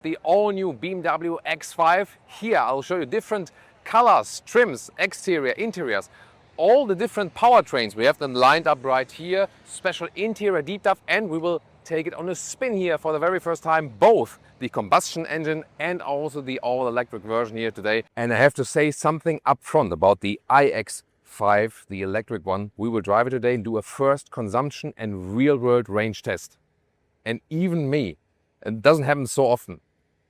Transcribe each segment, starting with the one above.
The all-new BMW X5. Here I'll show you different colors, trims, exterior, interiors, all the different powertrains. We have them lined up right here, special interior deep dive, and we will take it on a spin here for the very first time, both the combustion engine and also the all-electric version here today. And I have to say something up front about the iX5, the electric one. We will drive it today and do a first consumption and real-world range test. And even me, it doesn't happen so often,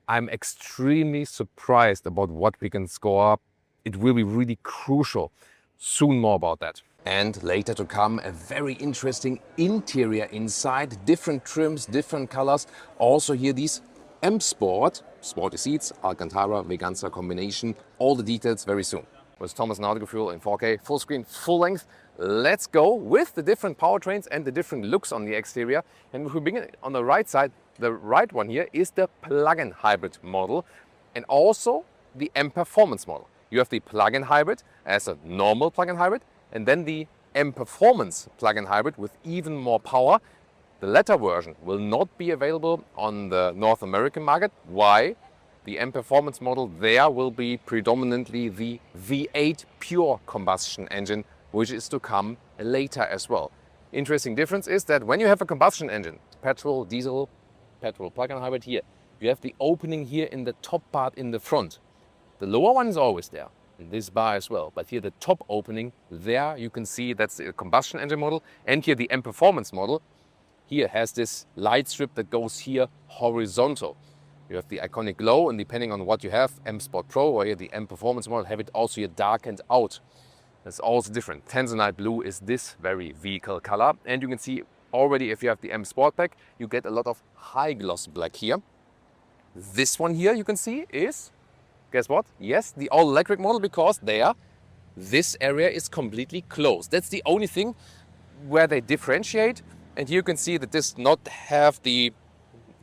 I'm extremely surprised about what we can score up. It will be really crucial. Soon more about that. And later to come, a very interesting interior inside, different trims, different colors. Also here these M Sport, sporty seats, Alcantara, Veganza combination, all the details very soon. With Thomas and Autogefuehl의 in 4K, full screen, full length. Let's go with the different powertrains and the different looks on the exterior. And if we begin on the right side, the right one here is the plug-in hybrid model and also the M Performance model. You have the plug-in hybrid as a normal plug-in hybrid and then the M Performance plug-in hybrid with even more power. The latter version will not be available on the North American market. Why? The M Performance model there will be predominantly the V8 pure combustion engine, which is to come later as well. Interesting difference is that when you have a combustion engine, petrol, diesel, petrol plug-in hybrid here, you have the opening here in the top part in the front. The lower one is always there, in this bar as well. But here the top opening, there you can see that's the combustion engine model. And here the M Performance model, here has this light strip that goes here horizontal. You have the iconic glow, and depending on what you have, M Sport Pro or here the M Performance model, have it also here darkened out. It's also different. Tanzanite blue is this very vehicle color. And you can see already if you have the M Sport pack, you get a lot of high gloss black here. This one here you can see is, guess what? Yes, the all-electric model, because there, this area is completely closed. That's the only thing where they differentiate. And here you can see that this does not have the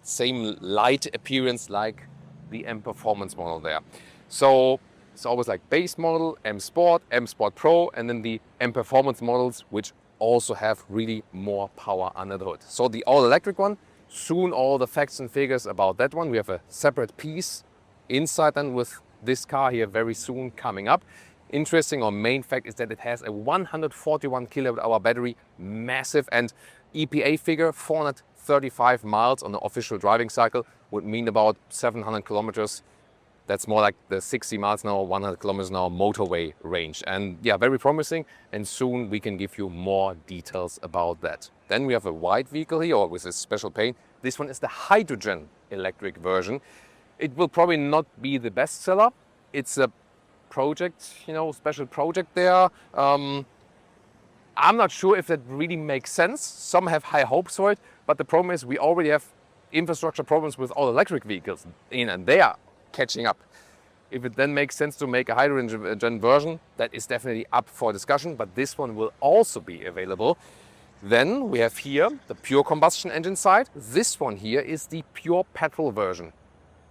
same light appearance like the M Performance model there. So it's always like base model, M Sport Pro, and then the M Performance models, which also have really more power under the hood. So the all-electric one, soon all the facts and figures about that one. We have a separate piece inside then with this car here very soon coming up. Interesting or main fact is that it has a 141 kilowatt hour battery, massive, and EPA figure 435 miles on the official driving cycle would mean about 700 kilometers. That's more like the 60 miles an hour, 100 kilometers an hour motorway range. And yeah, very promising. And soon we can give you more details about that. Then we have a white vehicle here, or with a special paint. This one is the hydrogen electric version. It will probably not be the best seller. It's a project, special project there. I'm not sure if that really makes sense. Some have high hopes for it, but the problem is we already have infrastructure problems with all electric vehicles in, and they are catching up. If it then makes sense to make a hydrogen version, that is definitely up for discussion, but this one will also be available. Then we have here the pure combustion engine side. This one here is the pure petrol version.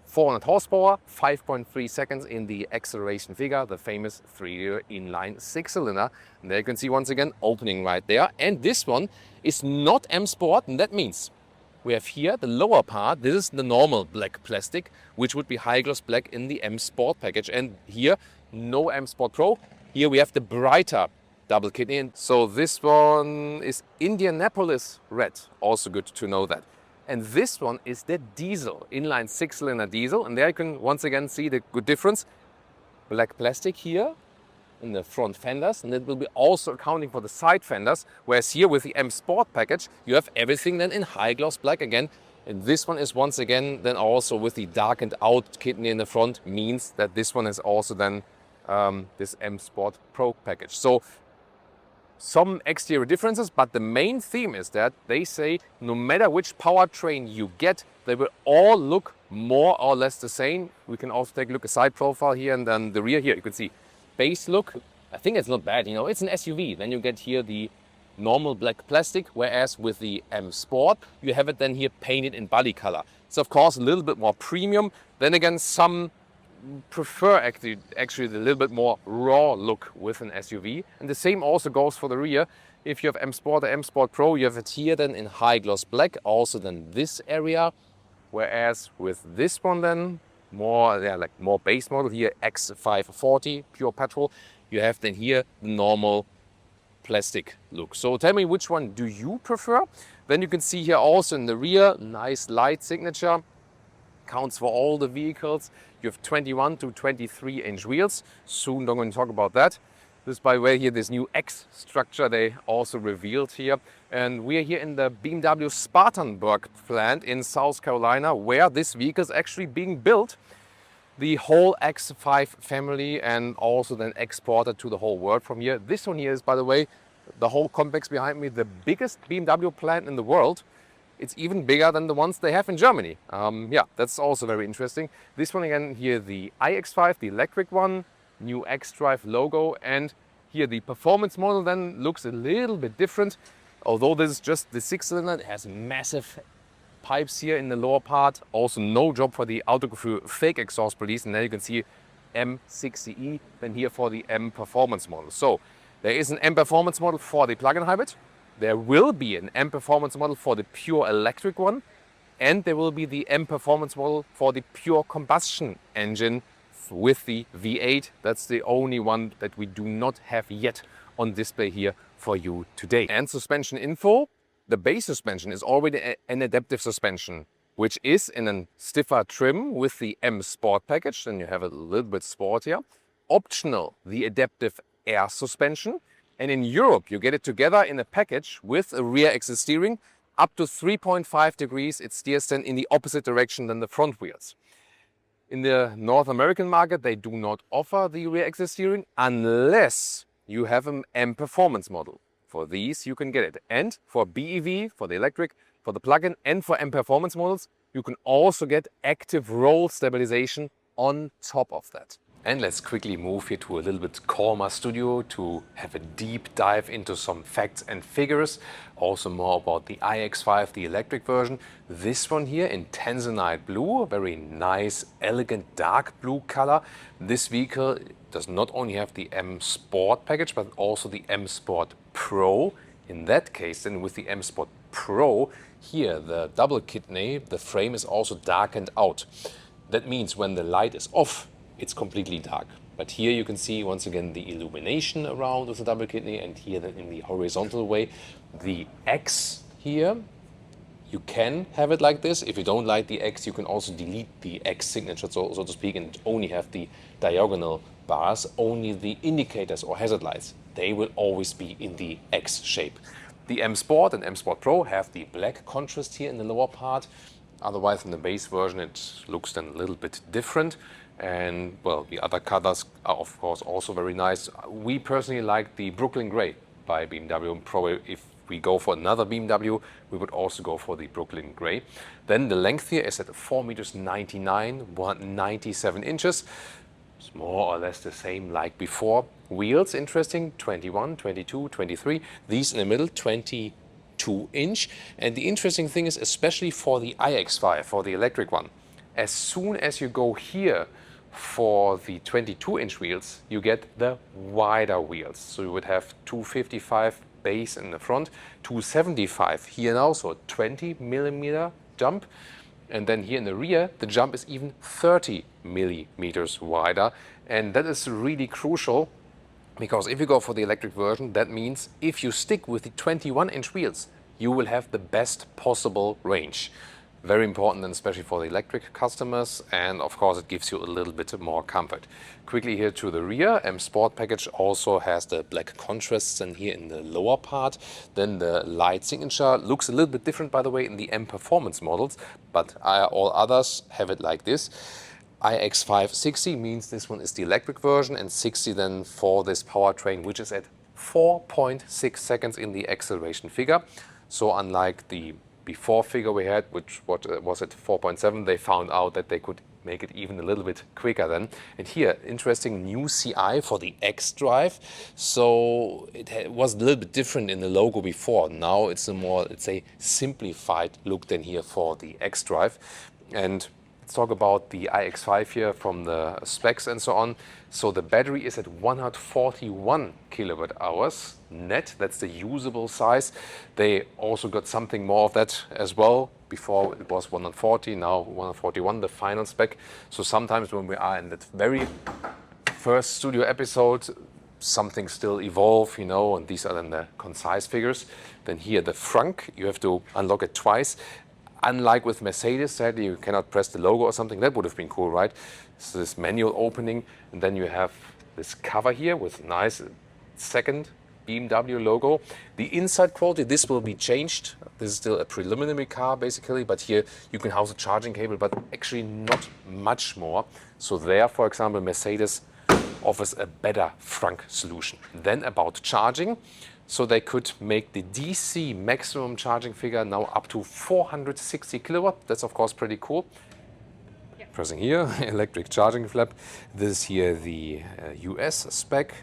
400 horsepower, 5.3 seconds in the acceleration figure, the famous 3-liter inline 6-cylinder. And there you can see once again opening right there. And this one is not M Sport, and that means we have here the lower part. This is the normal black plastic, which would be high gloss black in the M Sport package. And here, no M Sport Pro. Here we have the brighter double kit in. So this one is Indianapolis red. Also good to know that. And this one is the diesel, inline 6-cylinder diesel. And there you can once again see the good difference. Black plastic here in the front fenders, and it will be also accounting for the side fenders, whereas here with the M Sport package you have everything then in high gloss black again, and this one is once again then also with the darkened out kidney in the front, means that this one is also then this M Sport Pro package. So some exterior differences, but the main theme is that they say no matter which powertrain you get, they will all look more or less the same. We can also take a look at side profile here, and then the rear here you can see base look. I think it's not bad, it's an SUV. Then you get here the normal black plastic, whereas with the M Sport you have it then here painted in body color. It's of course a little bit more premium. Then again, some prefer actually the little bit more raw look with an SUV, and the same also goes for the rear. If you have M Sport or M Sport Pro, you have it here then in high gloss black, also then this area whereas with this one then, more base model here, X540, pure petrol, you have then here the normal plastic look. So tell me, which one do you prefer? Then you can see here also in the rear, nice light signature, counts for all the vehicles. You have 21 to 23 inch wheels. Soon I'm going to talk about that. This, by the way, here, this new X structure they also revealed here. And we are here in the BMW Spartanburg plant in South Carolina, where this vehicle is actually being built. The whole X5 family, and also then exported to the whole world from here. This one here is, by the way, the whole complex behind me, the biggest BMW plant in the world. It's even bigger than the ones they have in Germany. Yeah, that's also very interesting. This one again here, the iX5, the electric one, new xDrive logo, and here the performance model then looks a little bit different. Although this is just the 6-cylinder, it has massive pipes here in the lower part. Also no job for the Autogefuehl의 fake exhaust release, and there you can see M60e, then here for the M performance model. So there is an M performance model for the plug-in hybrid. There will be an M performance model for the pure electric one, and there will be the M performance model for the pure combustion engine with the V8. That's the only one that we do not have yet on display here for you today. And suspension info. The base suspension is already an adaptive suspension, which is in a stiffer trim with the M Sport package. Then you have a little bit sportier. Optional, the adaptive air suspension. And in Europe, you get it together in a package with a rear axis steering. Up to 3.5 degrees, it steers then in the opposite direction than the front wheels. In the North American market, they do not offer the rear axis steering unless you have an M performance model. For these, you can get it. And for BEV, for the electric, for the plug-in, and for M performance models, you can also get active roll stabilization on top of that. And let's quickly move here to a little bit calmer studio to have a deep dive into some facts and figures. Also more about the iX5, the electric version. This one here in Tanzanite blue, a very nice, elegant dark blue color. This vehicle does not only have the M Sport package, but also the M Sport Pro. In that case, then with the M Sport Pro, here the double kidney, the frame is also darkened out. That means when the light is off, it's completely dark. But here you can see once again the illumination around with the double kidney, and here then in the horizontal way. The X here, you can have it like this. If you don't like the X, you can also delete the X signature, so to speak, and only have the diagonal bars. Only the indicators or hazard lights, they will always be in the X shape. The M Sport and M Sport Pro have the black contrast here in the lower part. Otherwise, in the base version, it looks then a little bit different. And well, the other colors are of course also very nice. We personally like the Brooklyn Grey by BMW. Probably if we go for another BMW, we would also go for the Brooklyn Grey. Then the length here is at 4.99 meters, 197 inches. It's more or less the same like before. Wheels, interesting, 21, 22, 23. These in the middle, 22-inch. And the interesting thing is, especially for the iX5, for the electric one, as soon as you go here for the 22-inch wheels, you get the wider wheels. So you would have 255 base in the front, 275 here now, so a 20mm jump. And then here in the rear, the jump is even 30 millimeters wider. And that is really crucial, because if you go for the electric version, that means if you stick with the 21-inch wheels, you will have the best possible range. Very important, and especially for the electric customers, and of course it gives you a little bit more comfort. Quickly here to the rear, M Sport package also has the black contrasts, and here in the lower part, then the light signature looks a little bit different, by the way, in the M Performance models, but all others have it like this. iX5 60 means this one is the electric version, and 60 then for this powertrain, which is at 4.6 seconds in the acceleration figure. So unlike the before figure we had, which was at 4.7, they found out that they could make it even a little bit quicker then. And here, interesting new CI for the xDrive. So it was a little bit different in the logo before. Now it's a more, let's say, simplified look than here for the xDrive. And let's talk about the iX5 here from the specs and so on. So the battery is at 141 kilowatt hours net. That's the usable size. They also got something more of that as well. Before it was 140, now 141, the final spec. So sometimes when we are in that very first studio episode, something still evolve, you know, and these are then the concise figures. Then here the frunk, you have to unlock it twice. Unlike with Mercedes, sadly you cannot press the logo or something. That would have been cool, right? So this manual opening, and then you have this cover here with nice second BMW logo. The inside quality, this will be changed. This is still a preliminary car basically, but here you can house a charging cable, but actually not much more. So there, for example, Mercedes offers a better frunk solution. Then about charging, so they could make the DC maximum charging figure now up to 460 kilowatt. That's of course pretty cool. Yep. Pressing here, electric charging flap. This is here the US spec.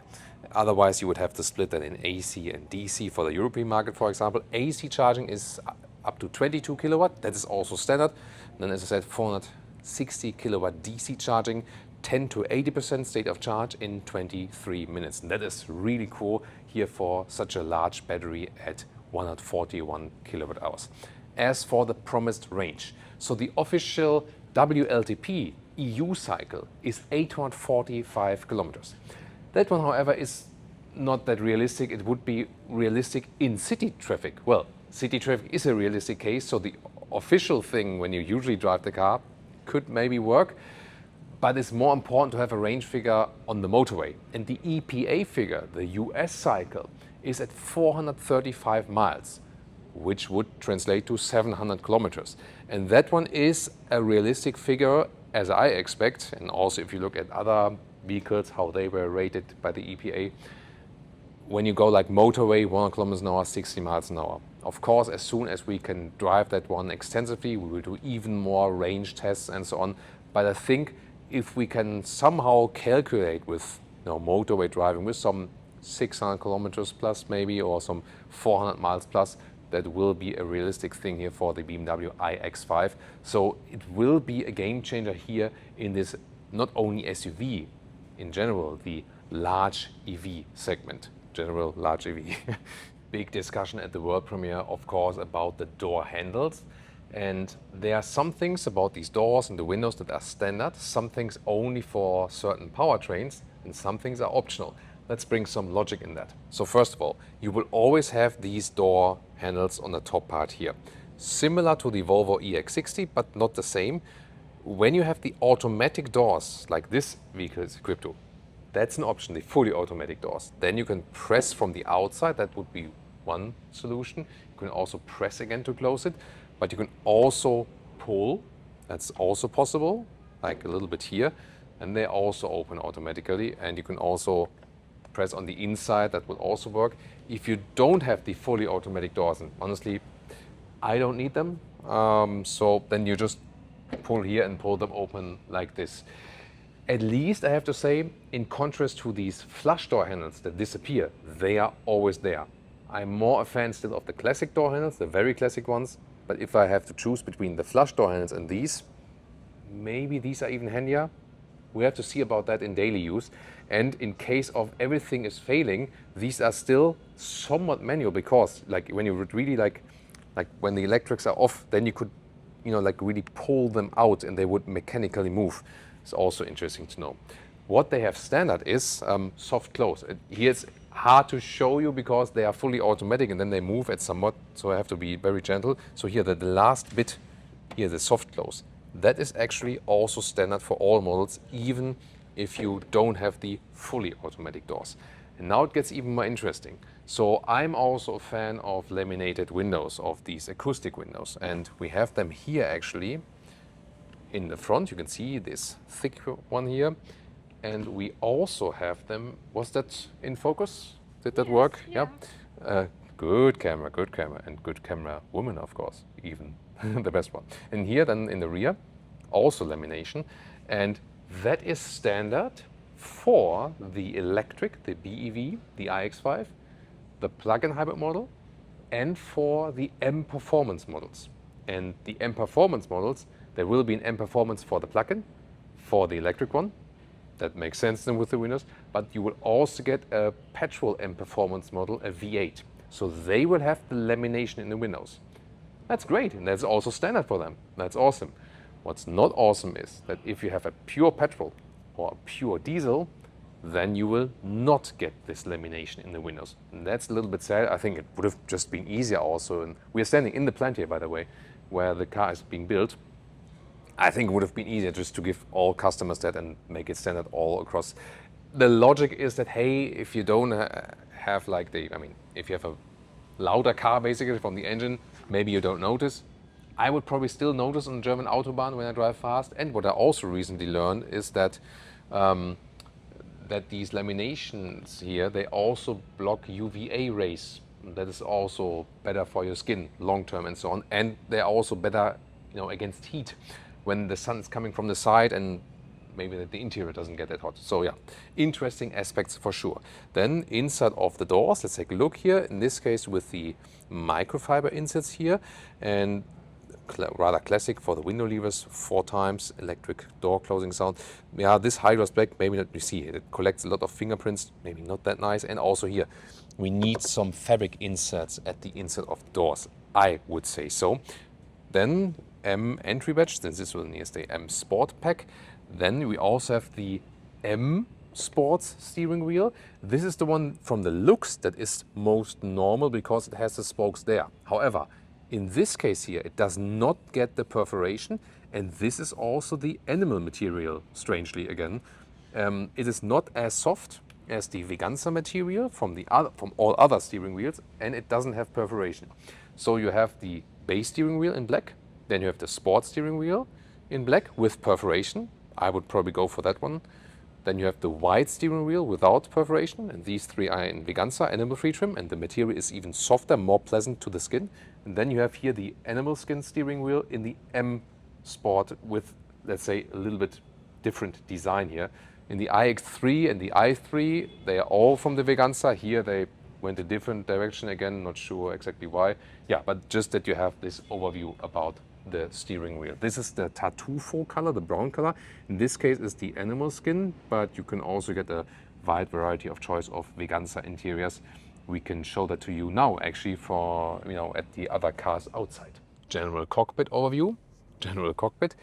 Otherwise you would have to split that in AC and DC for the European market, for example. AC charging is up to 22 kilowatt. That is also standard. And then, as I said, 460 kilowatt DC charging, 10 to 80% state of charge in 23 minutes. And that is really cool here for such a large battery at 141 kilowatt hours. As for the promised range, so the official WLTP EU cycle is 845 kilometers. That one, however, is not that realistic. It would be realistic in city traffic. Well, city traffic is a realistic case, so the official thing when you usually drive the car could maybe work. But it's more important to have a range figure on the motorway. And the EPA figure, the US cycle, is at 435 miles, which would translate to 700 kilometers. And that one is a realistic figure, as I expect. And also if you look at other vehicles, how they were rated by the EPA, when you go like motorway, 100 kilometers an hour, 60 miles an hour. Of course, as soon as we can drive that one extensively, we will do even more range tests and so on. But I think if we can somehow calculate with motorway driving with some 600 kilometers plus maybe, or some 400 miles plus, that will be a realistic thing here for the BMW iX5. So it will be a game changer here in this not only SUV, in general, the large EV segment. General large EV. Big discussion at the world premiere, of course, about the door handles. And there are some things about these doors and the windows that are standard, some things only for certain powertrains, and some things are optional. Let's bring some logic in that. So first of all, you will always have these door handles on the top part here. Similar to the Volvo EX60, but not the same. When you have the automatic doors, like this vehicle is equipped to, that's an option, the fully automatic doors. Then you can press from the outside, that would be one solution. You can also press again to close it. But you can also pull, that's also possible, like a little bit here, and they also open automatically. And you can also press on the inside, that will also work. If you don't have the fully automatic doors, and honestly, I don't need them, so then you just pull here and pull them open like this. At least I have to say, in contrast to these flush door handles that disappear, they are always there. I'm more a fan still of the classic door handles, the very classic ones. But if I have to choose between the flush door handles and these, maybe these are even handier. We have to see about that in daily use. And in case of everything is failing, these are still somewhat manual, because like when you would really like when the electrics are off, then you could, like really pull them out and they would mechanically move. It's also interesting to know. What they have standard is soft close. Here it's hard to show you because they are fully automatic and then they move at somewhat, so I have to be very gentle. So here the last bit, here the soft close, that is actually also standard for all models, even if you don't have the fully automatic doors. And now it gets even more interesting. So I'm also a fan of laminated windows, of these acoustic windows, and we have them here actually in the front. You can see this thick one here. And we also have them, was that in focus? Did that work? Yeah. Good camera, and good camera woman, of course, even the best one. And here then in the rear, also lamination. And that is standard for the electric, the BEV, the iX5, the plug-in hybrid model, and for the M Performance models. And the M Performance models, There will be an M performance for the plug-in, for the electric one. That makes sense then with the windows. But you will also get a petrol M performance model, a V8. So they will have the lamination in the windows. That's great, and that's also standard for them. That's awesome. What's not awesome is that if you have a pure petrol or a pure diesel, then you will not get this lamination in the windows. And that's a little bit sad. I think it would have just been easier also. And we're standing in the plant here, by the way, where the car is being built. I think it would have been easier just to give all customers that and make it standard all across. The logic is that, hey, if you don't have like if you have a louder car basically from the engine, maybe you don't notice. I would probably still notice on the German Autobahn when I drive fast. And what I also recently learned is that that these laminations here, they also block UVA rays. That is also better for your skin long term and so on. And they're also better, against heat when the sun is coming from the side and maybe that the interior doesn't get that hot. So yeah, interesting aspects for sure. Then inside of the doors, let's take a look here. In this case with the microfiber inserts here, and rather classic for the window levers, 4 times electric door closing sound. Yeah, this hydrous black, maybe not, you see it collects a lot of fingerprints, maybe not that nice. And also here, we need some fabric inserts at the inside of the doors, I would say so. Then M entry badge, since this one is the M Sport pack. Then we also have the M Sports steering wheel. This is the one from the looks that is most normal because it has the spokes there. However, in this case here, it does not get the perforation, and this is also the animal material, strangely again. It is not as soft as the Veganza material from all other steering wheels, and it doesn't have perforation. So you have the base steering wheel in black, then you have the sport steering wheel in black with perforation. I would probably go for that one. Then you have the white steering wheel without perforation, and these 3 are in Veganza animal-free trim, and the material is even softer, more pleasant to the skin. And then you have here the animal skin steering wheel in the M Sport with, let's say, a little bit different design here. In the iX3 and the i3, they are all from the Veganza. Here they went a different direction again, not sure exactly why. Yeah, but just that you have this overview about the steering wheel. This is the tattoo full color, the brown color. In this case is the animal skin, but you can also get a wide variety of choice of Veganza interiors. We can show that to you now actually for, at the other cars outside. General cockpit overview. General cockpit.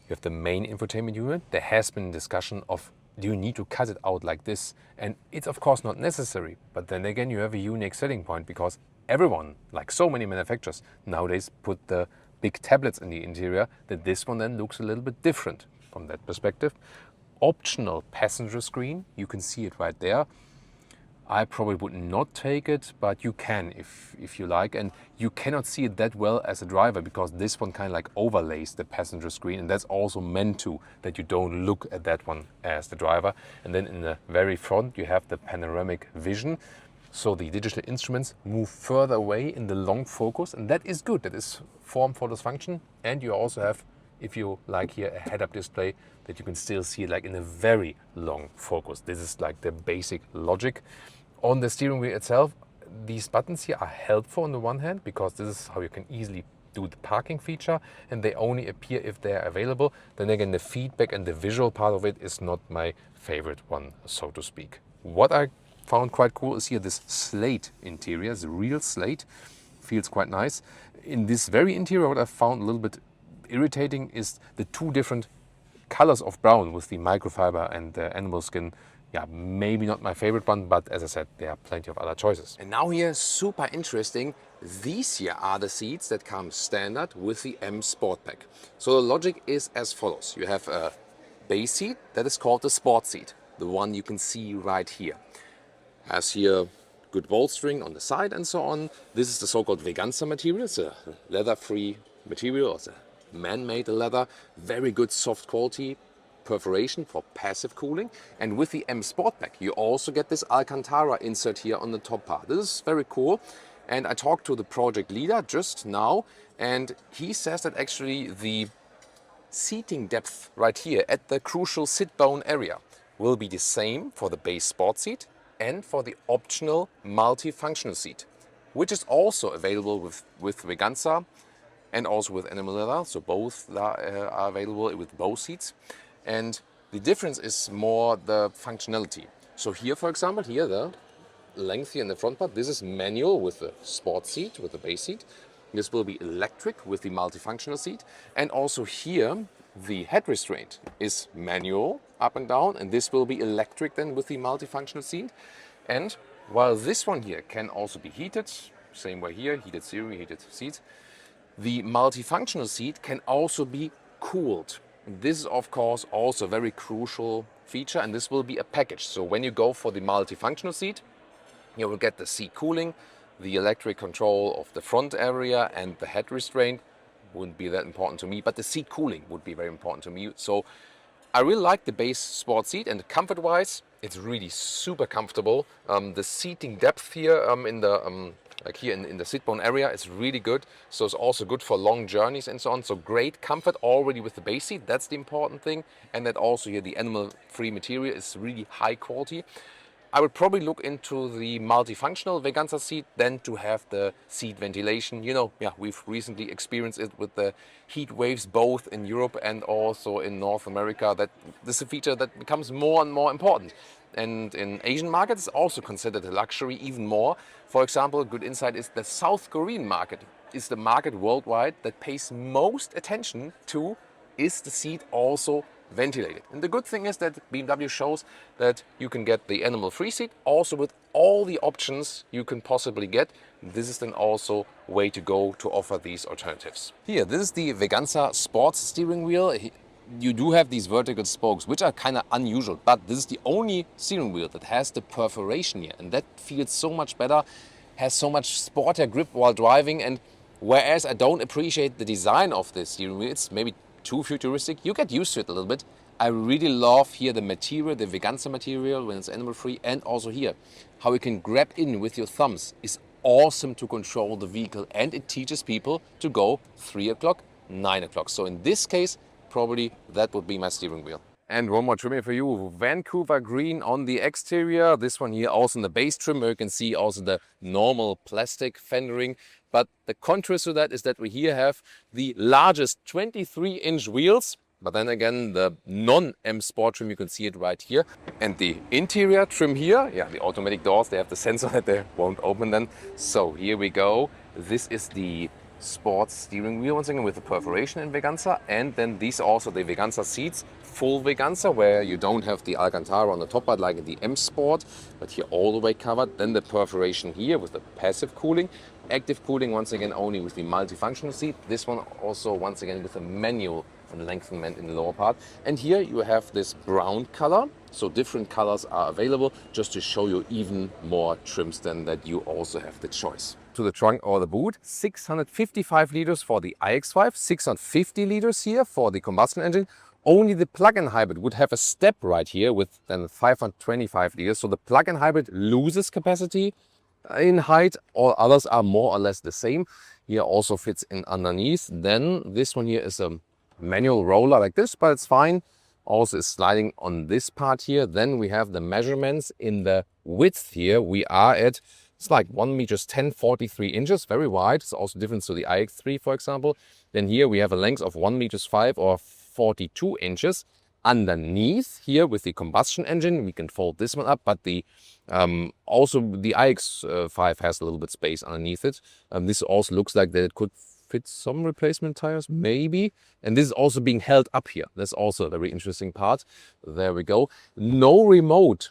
You have the main infotainment unit. There has been discussion of, do you need to cut it out like this? And it's of course not necessary, but then again you have a unique selling point because everyone, like so many manufacturers, nowadays put the big tablets in the interior, that this one then looks a little bit different from that perspective. Optional passenger screen, you can see it right there. I probably would not take it, but you can if you like, and you cannot see it that well as a driver because this one kind of like overlays the passenger screen, and that's also meant to, that you don't look at that one as the driver. And then in the very front you have the panoramic vision, so the digital instruments move further away in the long focus, and that is good, that is formed for this function. And you also have, if you like here, a head-up display that you can still see like in a very long focus. This is like the basic logic. On the steering wheel itself, these buttons here are helpful on the one hand because this is how you can easily do the parking feature, and they only appear if they are available. Then again, the feedback and the visual part of it is not my favorite one, so to speak. What I found quite cool is here this slate interior, it's a real slate, feels quite nice. In this very interior, what I found a little bit irritating is the 2 different colors of brown with the microfiber and the animal skin. Yeah, maybe not my favorite one, but as I said, there are plenty of other choices. And now here, super interesting, these here are the seats that come standard with the M Sport pack. So the logic is as follows. You have a base seat that is called the Sport seat, the one you can see right here. Has here good bolstering on the side and so on. This is the so-called Veganza material. It's a leather-free material, it's a man-made leather, very good soft quality, perforation for passive cooling. And with the M Sport pack, you also get this Alcantara insert here on the top part. This is very cool. And I talked to the project leader just now, and he says that actually the seating depth right here at the crucial sit bone area will be the same for the base sport seat and for the optional multifunctional seat, which is also available with Veganza and also with animal leather, so both are available with both seats. And the difference is more the functionality. So here, for example, here the length here in the front part, this is manual with the sport seat, with the base seat. This will be electric with the multifunctional seat. And also here, the head restraint is manual up and down, and this will be electric then with the multifunctional seat. And while this one here can also be heated, same way here, heated steering, heated seats, the multifunctional seat can also be cooled. This is of course also a very crucial feature, and this will be a package. So when you go for the multifunctional seat, you will get the seat cooling, the electric control of the front area, and the head restraint. Wouldn't be that important to me, but the seat cooling would be very important to me. So I really like the base sport seat, and comfort-wise, it's really super comfortable. The seating depth here in the like here in the sit bone area is really good. So it's also good for long journeys and so on. So great comfort already with the base seat. That's the important thing. And that also here the animal-free material is really high quality. I would probably look into the multifunctional Veganza seat then to have the seat ventilation. You know, yeah, we've recently experienced it with the heat waves both in Europe and also in North America. That this is a feature that becomes more and more important. And in Asian markets, it's also considered a luxury even more. For example, a good insight is the South Korean market is the market worldwide that pays most attention to, is the seat also ventilated. And the good thing is that BMW shows that you can get the animal-free seat also with all the options you can possibly get. This is then also way to go to offer these alternatives. Here, this is the Veganza sports steering wheel. You do have these vertical spokes, which are kind of unusual, but this is the only steering wheel that has the perforation here, and that feels so much better, has so much sportier grip while driving. And whereas I don't appreciate the design of this steering wheel, it's maybe too futuristic, you get used to it a little bit. I really love here the material, the Veganza material when it's animal free, and also here how you can grab in with your thumbs is awesome to control the vehicle, and it teaches people to go 3 o'clock, 9 o'clock. So in this case, probably that would be my steering wheel. And one more trim here for you, Vancouver green on the exterior. This one here also in the base trim, where you can see also the normal plastic fendering. But the contrast to that is that we here have the largest 23-inch wheels. But then again, the non-M Sport trim, you can see it right here. And the interior trim here, yeah, the automatic doors, they have the sensor that they won't open then. So here we go. This is the sports steering wheel once again with the perforation in Veganza, and then these also the Veganza seats, full Veganza, where you don't have the Alcantara on the top part like in the M Sport, but here all the way covered. Then the perforation here with the passive cooling, active cooling once again only with the multifunctional seat. This one also once again with a manual lengthenment in the lower part. And here you have this brown color, so different colors are available just to show you even more trims than that you also have the choice. To the trunk or the boot, 655 liters for the iX5, 650 liters here for the combustion engine. Only the plug-in hybrid would have a step right here with then 525 liters. So the plug-in hybrid loses capacity in height. All others are more or less the same. Here also fits in underneath. Then this one here is a manual roller like this, but it's fine. Also is sliding on this part here. Then we have the measurements in the width here. We are at, it's like 1 meter 1043 inches, very wide. It's also different to the iX3, for example. Then here we have a length of 1 meter 5 or 42 inches. Underneath here with the combustion engine, we can fold this one up, but the also the iX5 has a little bit space underneath it. This also looks like that it could fit some replacement tires, maybe. And this is also being held up here. That's also a very interesting part. There we go. No remote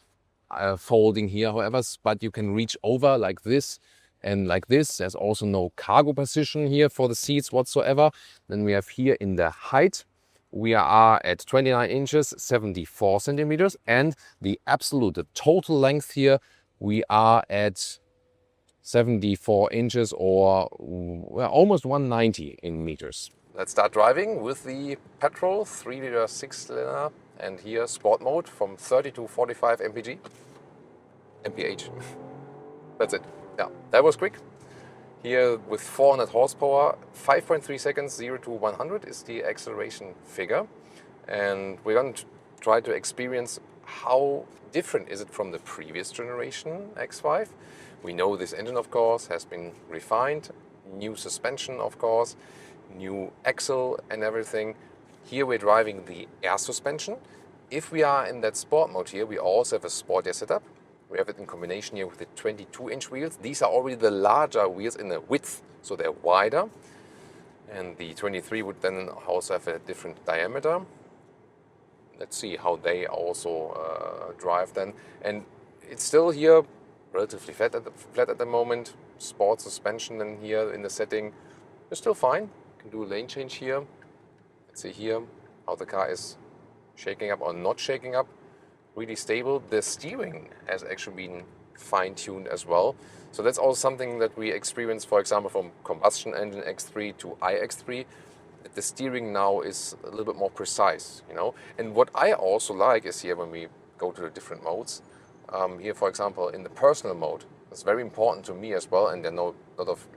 folding here, however, but you can reach over like this and like this. There's also no cargo position here for the seats whatsoever. Then we have here in the height, we are at 29 inches, 74 centimeters. And the absolute, the total length here, we are at 74 inches or well, almost 190 in meters. Let's start driving with the petrol 3-liter 6-cylinder, and here sport mode from 30 to 45 mpg. That's it. Yeah, that was quick. Here with 400 horsepower, 5.3 seconds 0 to 100 is the acceleration figure. And we're going to try to experience how different is it from the previous generation X5. We know this engine, of course, has been refined. New suspension, of course. new axle and everything. Here we're driving the air suspension. If we are in that sport mode here, we also have a sportier setup. We have it in combination here with the 22-inch wheels. These are already the larger wheels in the width, so they're wider. And the 23 would then also have a different diameter. Let's see how they also drive then. And it's still here relatively flat at the moment. Sport suspension then here in the setting is still fine. You can do a lane change here. Let's see here how the car is shaking up or not shaking up. Really stable. The steering has actually been fine-tuned as well. So that's also something that we experience, for example, from combustion engine X3 to iX3. The steering now is a little bit more precise, you know. And what I also like is here when we go to the different modes. Here, for example, in the personal mode, it's very important to me as well, and I know a lot of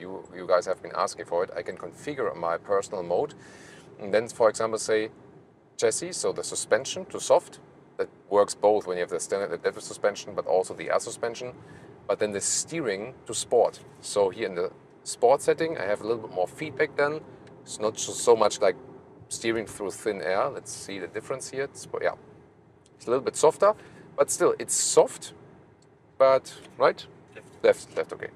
you guys have been asking for it. I can configure my personal mode, and then, for example, say chassis, so the suspension to soft. That works both when you have the standard adaptive suspension, but also the air suspension. But then the steering to sport. So here in the sport setting, I have a little bit more feedback then. It's not so much like steering through thin air. Let's see the difference here. It's a little bit softer, but still it's soft. But right, left, okay.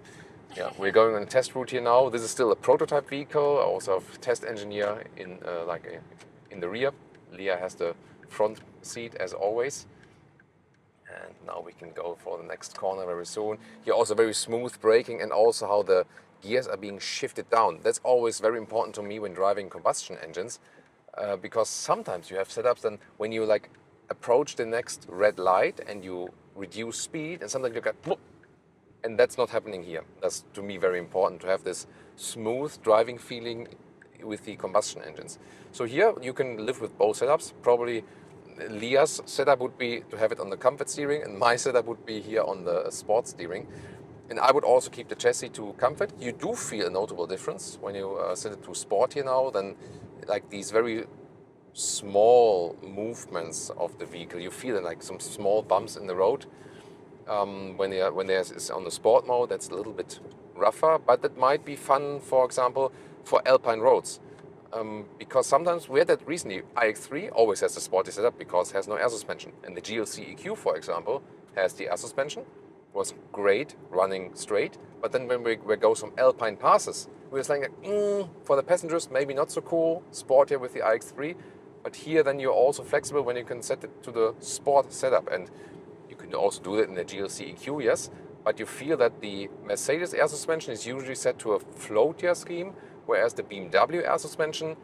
Yeah, we're going on a test route here now. This is still a prototype vehicle. I also have a test engineer in the rear. Leah has the front seat as always. And now we can go for the next corner very soon. Here also very smooth braking, and also how the gears are being shifted down. That's always very important to me when driving combustion engines, because sometimes you have setups and when you like approach the next red light and you reduce speed, and sometimes you get, and that's not happening here. That's to me very important to have this smooth driving feeling with the combustion engines. So here you can live with both setups. Probably Leah's setup would be to have it on the comfort steering, and my setup would be here on the sport steering. And I would also keep the chassis to comfort. You do feel a notable difference when you set it to sport here now, then like these very small movements of the vehicle. You feel like some small bumps in the road. When there's on the sport mode, that's a little bit rougher, but that might be fun, for example, for alpine roads. Because sometimes we had that recently. iX3 always has the sporty setup because it has no air suspension. And the GLC EQ, for example, has the air suspension. Was great running straight. But then when we go some alpine passes, we were saying, for the passengers, maybe not so cool, sportier with the iX3. But here then you're also flexible when you can set it to the sport setup. And you can also do it in the GLC EQ, yes. But you feel that the Mercedes air suspension is usually set to a floatier scheme, whereas the BMW air suspension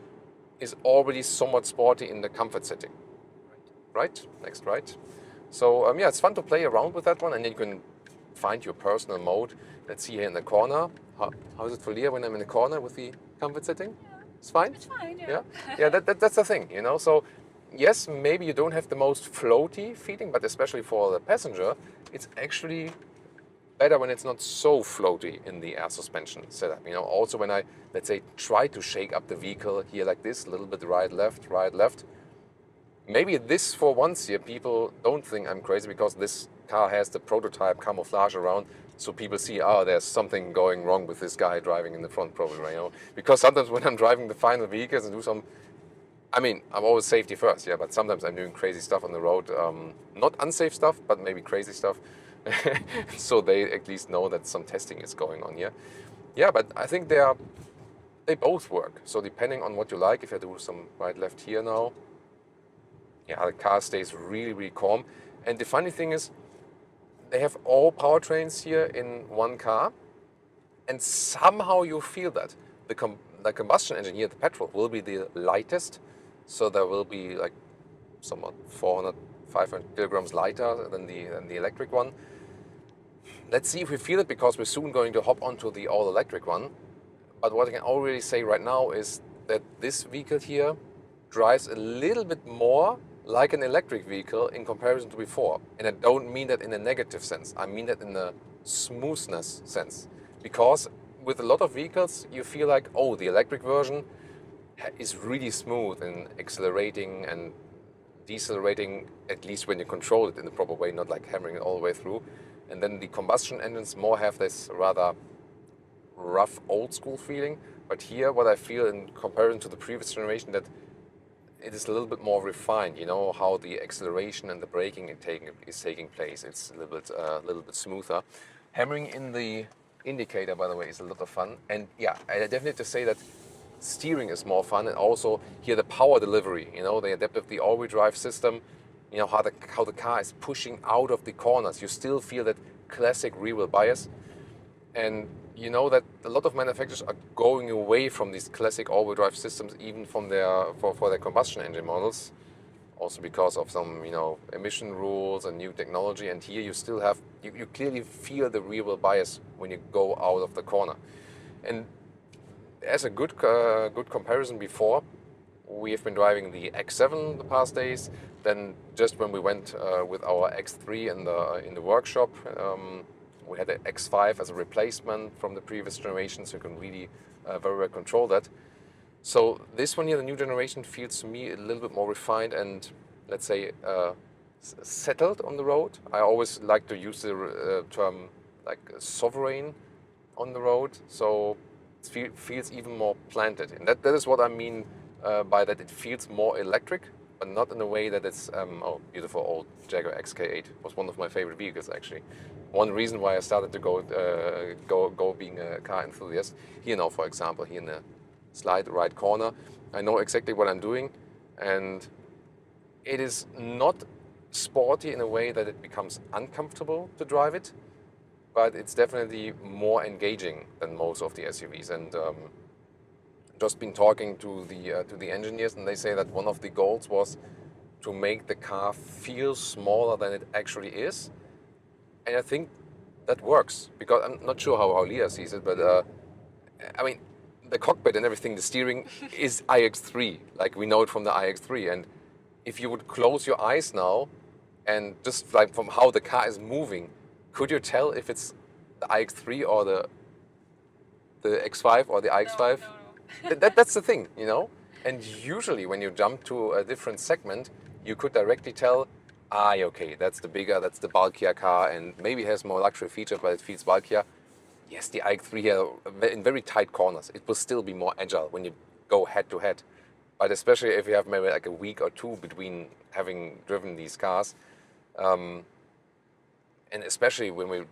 is already somewhat sporty in the comfort setting. Right? Next, right? So yeah, it's fun to play around with that one, and then you can find your personal mode. Let's see here in the corner. How is it for Leah when I'm in the corner with the comfort setting? Yeah. It's fine? It's fine, yeah. Yeah, yeah, that's the thing, you know. So yes, maybe you don't have the most floaty feeling, but especially for the passenger, it's actually better when it's not so floaty in the air suspension setup. You know, also when I, let's say, try to shake up the vehicle here like this, a little bit right, left. Maybe this for once here, people don't think I'm crazy because this car has the prototype camouflage around. So people see, there's something going wrong with this guy driving in the front probably, right? You know? Because sometimes when I'm driving the final vehicles and do some, I'm always safety first, yeah, but sometimes I'm doing crazy stuff on the road. Not unsafe stuff, but maybe crazy stuff. So they at least know that some testing is going on here. Yeah, but I think they both work. So depending on what you like, if I do some right, left here now, yeah, the car stays really, really calm. And the funny thing is, they have all powertrains here in one car, and somehow you feel that the combustion engine here, the petrol, will be the lightest. So there will be like somewhat 400, 500 kilograms lighter than the electric one. Let's see if we feel it, because we're soon going to hop onto the all-electric one. But what I can already say right now is that this vehicle here drives a little bit more like an electric vehicle in comparison to before. And I don't mean that in a negative sense. I mean that in a smoothness sense. Because with a lot of vehicles, you feel like, the electric version is really smooth in accelerating and decelerating, at least when you control it in the proper way, not like hammering it all the way through. And then the combustion engines more have this rather rough old school feeling. But here, what I feel in comparison to the previous generation, that it is a little bit more refined. You know how the acceleration and the braking is taking place. It's a little bit smoother. Hammering in the indicator, by the way, is a lot of fun. And yeah, I definitely have to say that steering is more fun, and also here the power delivery. You know, the adaptive, the all-wheel drive system. You know how the car is pushing out of the corners. You still feel that classic rear-wheel bias, and you know that a lot of manufacturers are going away from these classic all-wheel drive systems, even from for their combustion engine models, also because of some emission rules and new technology. And here you still have you clearly feel the rear-wheel bias when you go out of the corner. And as a good comparison, before we have been driving the X7 the past days. Then just when we went with our X3 in the workshop, we had an X5 as a replacement from the previous generation, so you can really very well control that. So this one here, the new generation, feels to me a little bit more refined and, let's say, settled on the road. I always like to use the term like sovereign on the road, so it feels even more planted. And that is what I mean by that. It feels more electric, but not in a way that it's, beautiful old Jaguar XK8 was one of my favorite vehicles, actually. One reason why I started to go being a car enthusiast. Here now, for example, here in the slide right corner, I know exactly what I'm doing, and it is not sporty in a way that it becomes uncomfortable to drive it, but it's definitely more engaging than most of the SUVs. And just been talking to the engineers, and they say that one of the goals was to make the car feel smaller than it actually is. And I think that works, because I'm not sure how Leah sees it, but I mean, the cockpit and everything, the steering is iX3, like we know it from the iX3. And if you would close your eyes now and just like from how the car is moving, could you tell if it's the iX3 or the X5 or the iX5? No. That's the thing, And usually when you jump to a different segment, you could directly tell, okay, that's the bulkier car, and maybe has more luxury features, but it feels bulkier. Yes, the iX3 here, in very tight corners, it will still be more agile when you go head to head. But especially if you have maybe like a week or two between having driven these cars, and especially when we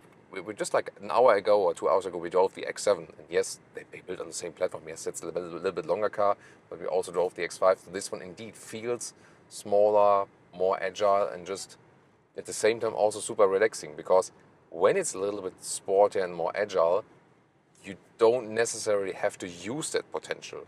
just like an hour ago or 2 hours ago, we drove the X7. And yes, they built on the same platform. Yes, it's a little bit longer car, but we also drove the X5. So this one indeed feels smaller, more agile, and just at the same time also super relaxing, because when it's a little bit sportier and more agile, you don't necessarily have to use that potential,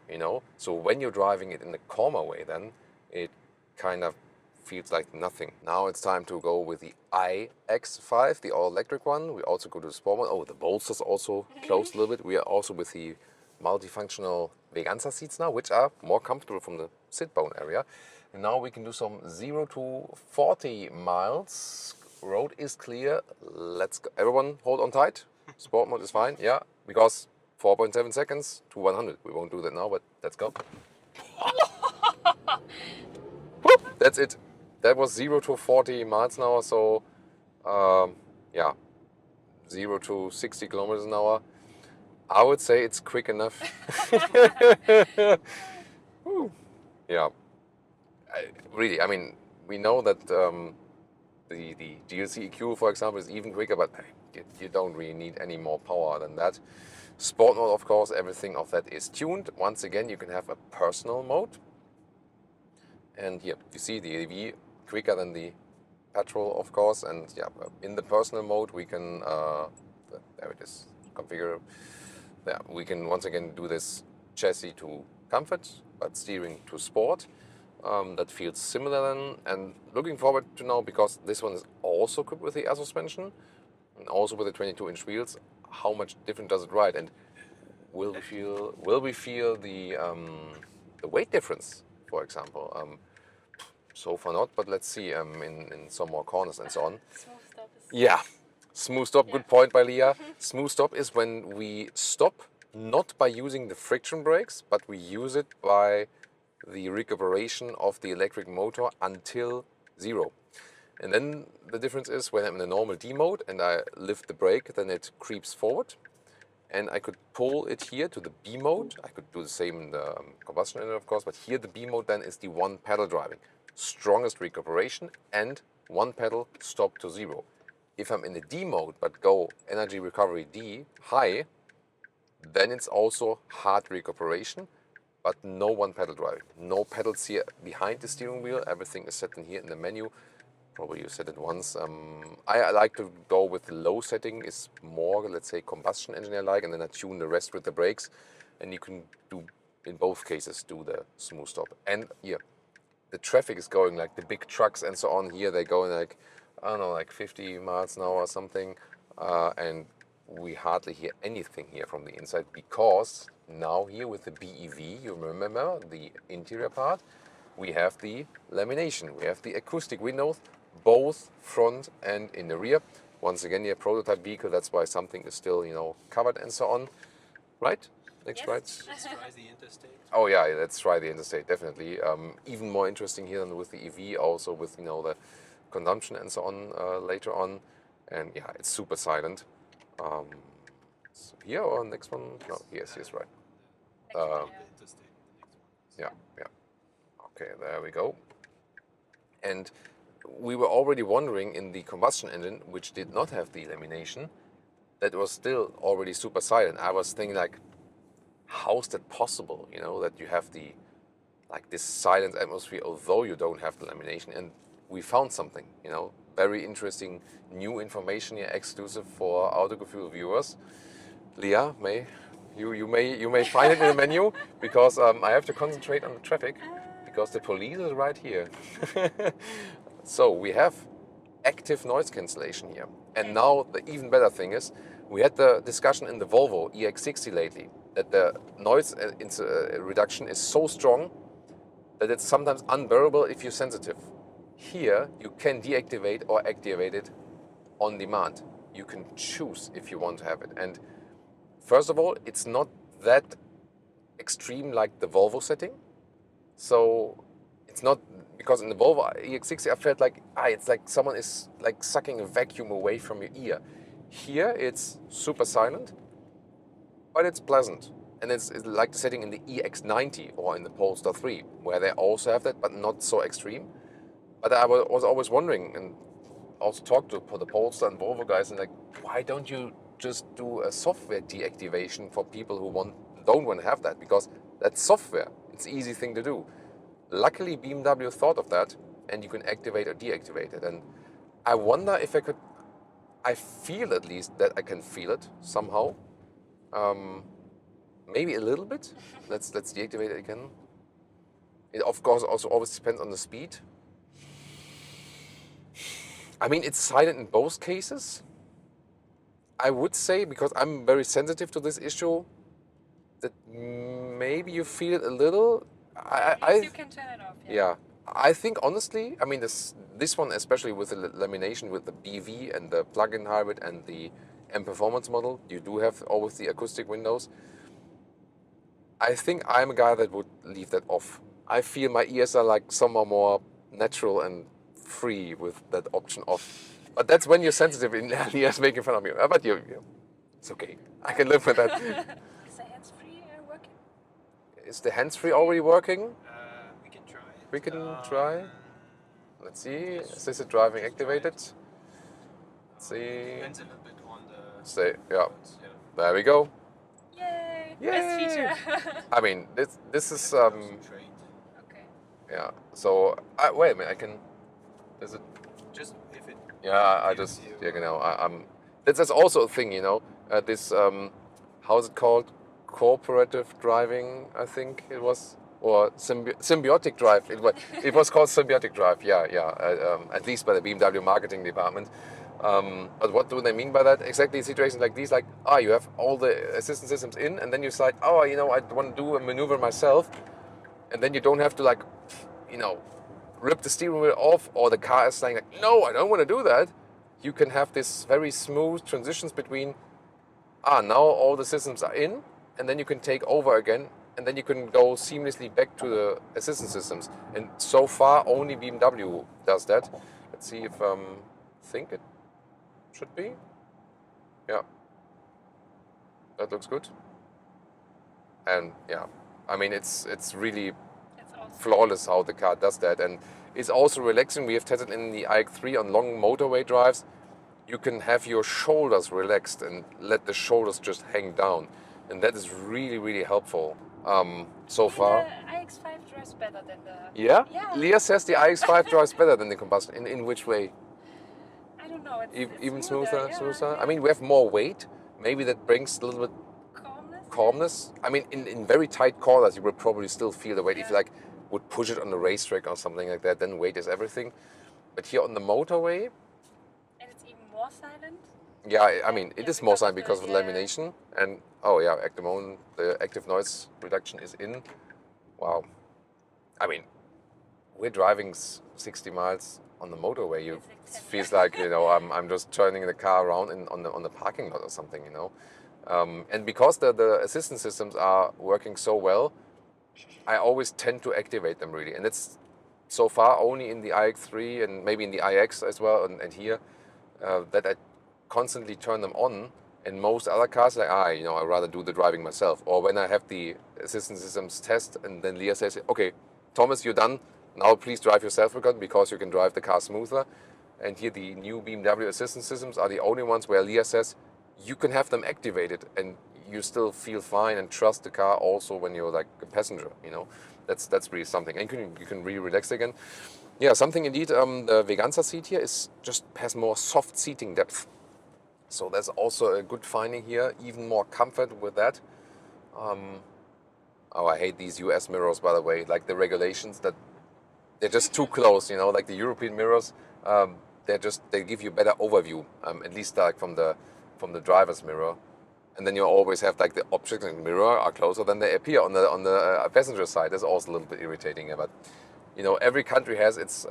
So when you're driving it in the calmer way, then it kind of feels like nothing. Now it's time to go with the iX5, the all-electric one. We also go to the sport mode. Oh, the bolsters also closed a little bit. We are also with the multifunctional Veganza seats now, which are more comfortable from the sit bone area. And now we can do some 0 to 40 miles. Road is clear. Let's go. Everyone hold on tight. Sport mode is fine. Yeah, because 4.7 seconds to 100. We won't do that now, but let's go. Whoop, that's it. That was 0 to 40 miles an hour. So, 0 to 60 kilometers an hour. I would say it's quick enough. Yeah. Really, I mean, we know that the GLC EQ, for example, is even quicker, but you don't really need any more power than that. Sport mode, of course, everything of that is tuned. Once again, you can have a personal mode. And here, you see the EV quicker than the petrol, of course. And yeah, in the personal mode, we can, there it is, configure. Yeah, we can once again do this chassis to comfort, but steering to sport. That feels similar then, and looking forward to now, because this one is also equipped with the air suspension and also with the 22-inch wheels. How much different does it ride, and will we feel the weight difference, for example? So far not, but let's see in some more corners and so on. Smooth stop is... Yeah, smooth stop. Yeah. Good point by Leah. Smooth stop is when we stop not by using the friction brakes, but we use it by the recuperation of the electric motor until 0. And then the difference is when I'm in the normal D mode and I lift the brake, then it creeps forward. and I could pull it here to the B mode. I could do the same in the combustion engine, of course, but here the B mode then is the one pedal driving. Strongest recuperation and one pedal stop to zero. If I'm in the D mode but go energy recovery D high, then it's also hard recuperation, but no one pedal driving. No pedals here behind the steering wheel. Everything is set in here in the menu. Probably you said it once. I like to go with the low setting. It's more, let's say, combustion engine-like, and then I tune the rest with the brakes. And you can do, in both cases, do the smooth stop. And here, the traffic is going, like the big trucks and so on. Here they're going like, I don't know, like 50 miles an hour or something. And we hardly hear anything here from the inside, because now here with the BEV, you remember the interior part, we have the lamination, we have the acoustic windows, both front and in the rear. Once again, here prototype vehicle, that's why something is still, you know, covered and so on. Right? Next, right? Let's try the interstate. Oh yeah, let's try the interstate, definitely. Even more interesting here than with the EV, also with, you know, the consumption and so on later on. And yeah, it's super silent. So here or next one? No, yes, right. Yeah. Okay, there we go. And we were already wondering in the combustion engine, which did not have the lamination, that was still already super silent. I was thinking like, how's that possible? You know, that you have the, like this silent atmosphere, although you don't have the lamination. And we found something, you know, very interesting new information here, exclusive for Autogefuehl의 viewers. Leah, you may find it in the menu, because I have to concentrate on the traffic, because the police is right here. So we have active noise cancellation here. And now the even better thing is, we had the discussion in the Volvo EX60 lately, that the noise reduction is so strong that it's sometimes unbearable if you're sensitive. Here, you can deactivate or activate it on demand. You can choose if you want to have it. And first of all, it's not that extreme like the Volvo setting. So it's not, because in the Volvo EX60 I felt like, it's like someone is like sucking a vacuum away from your ear. Here it's super silent, but it's pleasant. And it's like the setting in the EX90 or in the Polestar 3, where they also have that, but not so extreme. But I was always wondering, and also talked to the Polestar and Volvo guys, and like, why don't you just do a software deactivation for people who don't want to have that? Because that's software. It's an easy thing to do. Luckily, BMW thought of that, and you can activate or deactivate it. And I wonder if I feel at least that I can feel it somehow. Maybe a little bit. Let's deactivate it again. It of course also always depends on the speed. I mean, it's silent in both cases. I would say, because I'm very sensitive to this issue, that maybe you feel it a little. You can turn it off. Yeah, I think honestly, I mean this one, especially with the lamination, with the BV and the plug-in hybrid and the M Performance model, you do have always the acoustic windows. I think I'm a guy that would leave that off. I feel my ears are like somehow more natural and free with that option off. But that's when you're sensitive and Leah's making fun of you. But you, it's okay. I can live with that. Is the hands-free working? Is the hands-free already working? We can try it. We can try. Let's see. Assisted driving activated. Let's see. Depends a little bit on the... Say, yeah. There we go. Yay! Yay! Best feature. I mean, this is... Concentrate. Okay. Yeah, so... wait a minute, I can... Is it... Just if it... Yeah, I just... Yeah, you know, I'm... That's also a thing, you know. This... how's it called? Cooperative driving, I think it was... Or symbiotic drive. It was called symbiotic drive, yeah. At least by the BMW marketing department. But what do they mean by that? Exactly situations like these, like, you have all the assistance systems in, and then you decide, you know, I want to do a maneuver myself, and then you don't have to, like, you know, rip the steering wheel off, or the car is saying, like, no, I don't want to do that. You can have this very smooth transitions between, now all the systems are in, and then you can take over again, and then you can go seamlessly back to the assistance systems. And so far, only BMW does that. Let's see if think it should be. Yeah. that looks good. And yeah, I mean, it's really It's awesome. flawless how the car does that. And it's also relaxing. We have tested in the iX3 on long motorway drives. You can have your shoulders relaxed and let the shoulders just hang down. And that is really, really helpful so far. The iX5 drives better than the... Yeah? Yeah. Leah says the iX5 drives better than the combustion. In which way? I don't know. It's Even smoother? yeah, Smoother? yeah. I mean, we have more weight. Maybe that brings a little bit calmness. I mean, in very tight corners, you will probably still feel the weight. If you like would push it on the racetrack or something like that, then weight is everything. But here on the motorway, And it's even more silent. yeah, I mean, it Yeah, is more because silent of the- because of the yeah. lamination. And oh yeah, at the moment the active noise reduction is in. Wow. I mean, we're driving 60 miles on the motorway. You It's like it 10, feels yeah. like I'm just turning the car around on the parking lot or something. And because the assistance systems are working so well, I always tend to activate them really. And it's so far only in the iX3 and maybe in the iX as well and here that I constantly turn them on. And most other cars, like, I'd rather do the driving myself. Or when I have the assistance systems test and then Leah says, okay, Thomas, you're done. Now please drive yourself again because you can drive the car smoother. And here the new BMW assistance systems are the only ones where Leah says you can have them activated and you still feel fine and trust the car also when you're like a passenger. That's really something. And you can really relax again. Yeah, something indeed. The Veganza seat here has more soft seating depth. So that's also a good finding here. Even more comfort with that. I hate these US mirrors, by the way. Like the regulations that they're just too close. Like the European mirrors. They give you a better overview. At least like from the driver's mirror. And then you always have like the objects in the mirror are closer than they appear on the passenger side. That's also a little bit irritating. But every country has its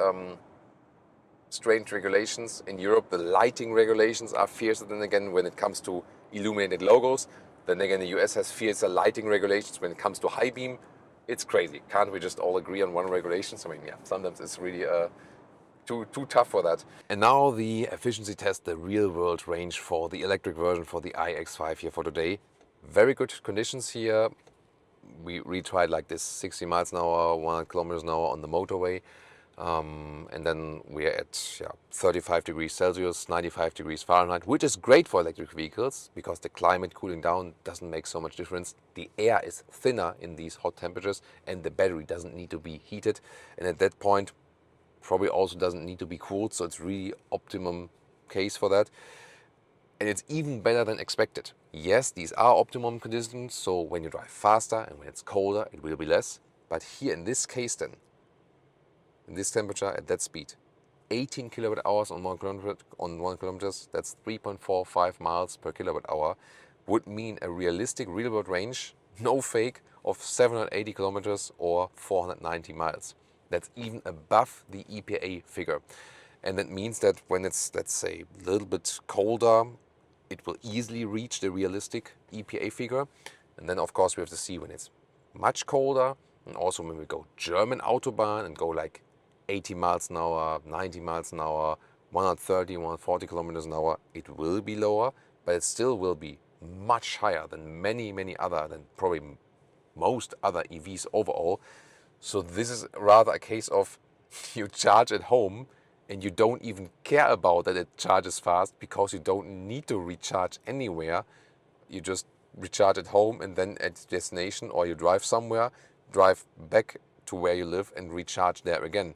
strange regulations. In Europe, the lighting regulations are fiercer than again when it comes to illuminated logos. Then again, the US has fiercer lighting regulations when it comes to high beam. It's crazy. Can't we just all agree on one regulation? So, I mean, yeah, sometimes it's really too tough for that. And now the efficiency test, the real world range for the electric version for the iX5 here for today. Very good conditions here. We retried like this 60 miles an hour, 100 kilometers an hour on the motorway. And then we're at 35 degrees Celsius, 95 degrees Fahrenheit, which is great for electric vehicles because the climate cooling down doesn't make so much difference. The air is thinner in these hot temperatures and the battery doesn't need to be heated. And at that point, probably also doesn't need to be cooled. So it's really optimum case for that. And it's even better than expected. Yes, these are optimum conditions. So when you drive faster and when it's colder, it will be less. But here in this case then, in this temperature at that speed, 18 kilowatt hours on 1 kilometer, that's 3.45 miles per kilowatt hour, would mean a realistic real world range, no fake, of 780 kilometers or 490 miles. That's even above the EPA figure. And that means that when it's, let's say, a little bit colder, it will easily reach the realistic EPA figure. And then, of course, we have to see when it's much colder, and also when we go German Autobahn and go like 80 miles an hour, 90 miles an hour, 130, 140 kilometers an hour, it will be lower, but it still will be much higher than many other, than probably most other EVs overall. So this is rather a case of you charge at home and you don't even care about that it charges fast because you don't need to recharge anywhere. You just recharge at home and then at destination, or you drive somewhere, drive back to where you live and recharge there again.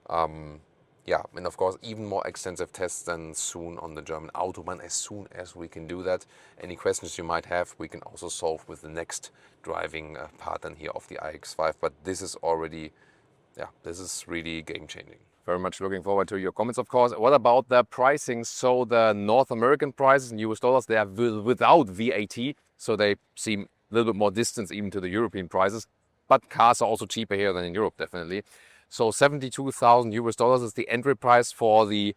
And of course, even more extensive tests than soon on the German Autobahn. As soon as we can do that, any questions you might have, we can also solve with the next driving pattern here of the iX5. But this is already, this is really game-changing. Very much looking forward to your comments, of course. What about the pricing? So the North American prices in US dollars, they are without VAT, so they seem a little bit more distant even to the European prices. But cars are also cheaper here than in Europe, definitely. So 72,000 US dollars is the entry price for the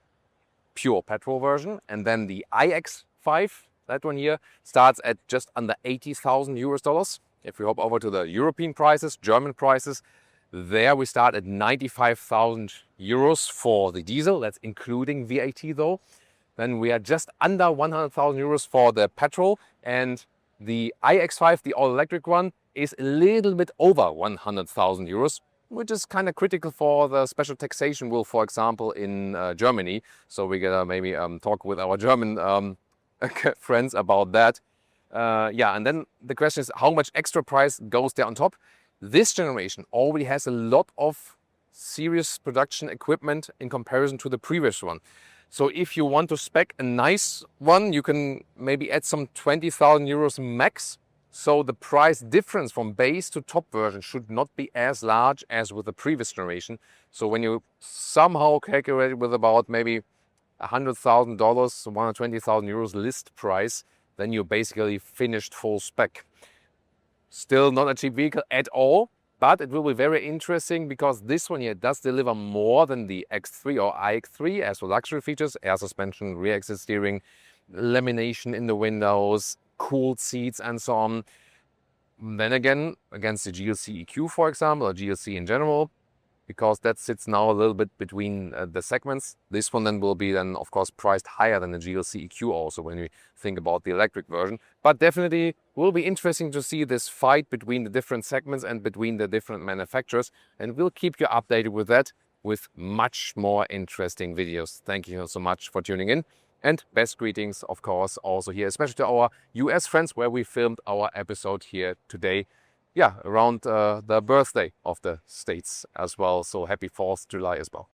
pure petrol version. And then the iX5, that one here, starts at just under 80,000 US dollars. If we hop over to the European prices, German prices, there we start at 95,000 euros for the diesel. That's including VAT though. Then we are just under 100,000 euros for the petrol and The iX5, the all-electric one, is a little bit over 100,000 euros, which is kind of critical for the special taxation rule, for example, in Germany. So we're gonna maybe talk with our German friends about that. Yeah, and then the question is how much extra price goes there on top? This generation already has a lot of serious production equipment in comparison to the previous one. So if you want to spec a nice one, you can maybe add some 20,000 euros max. So the price difference from base to top version should not be as large as with the previous generation. So when you somehow calculate it with about maybe $100,000, 120,000 euros list price, then you're basically finished full spec. Still not a cheap vehicle at all. But it will be very interesting because this one here does deliver more than the X3 or iX3 as for luxury features, air suspension, rear exit steering, lamination in the windows, cooled seats and so on. Then again, against the GLC EQ, for example, or GLC in general, because that sits now a little bit between the segments. This one then will be then, of course, priced higher than the GLC EQ also when we think about the electric version. But definitely will be interesting to see this fight between the different segments and between the different manufacturers. And we'll keep you updated with that with much more interesting videos. Thank you so much for tuning in. And best greetings, of course, also here, especially to our US friends where we filmed our episode here today. Yeah, around the birthday of the States as well. So happy 4th July as well.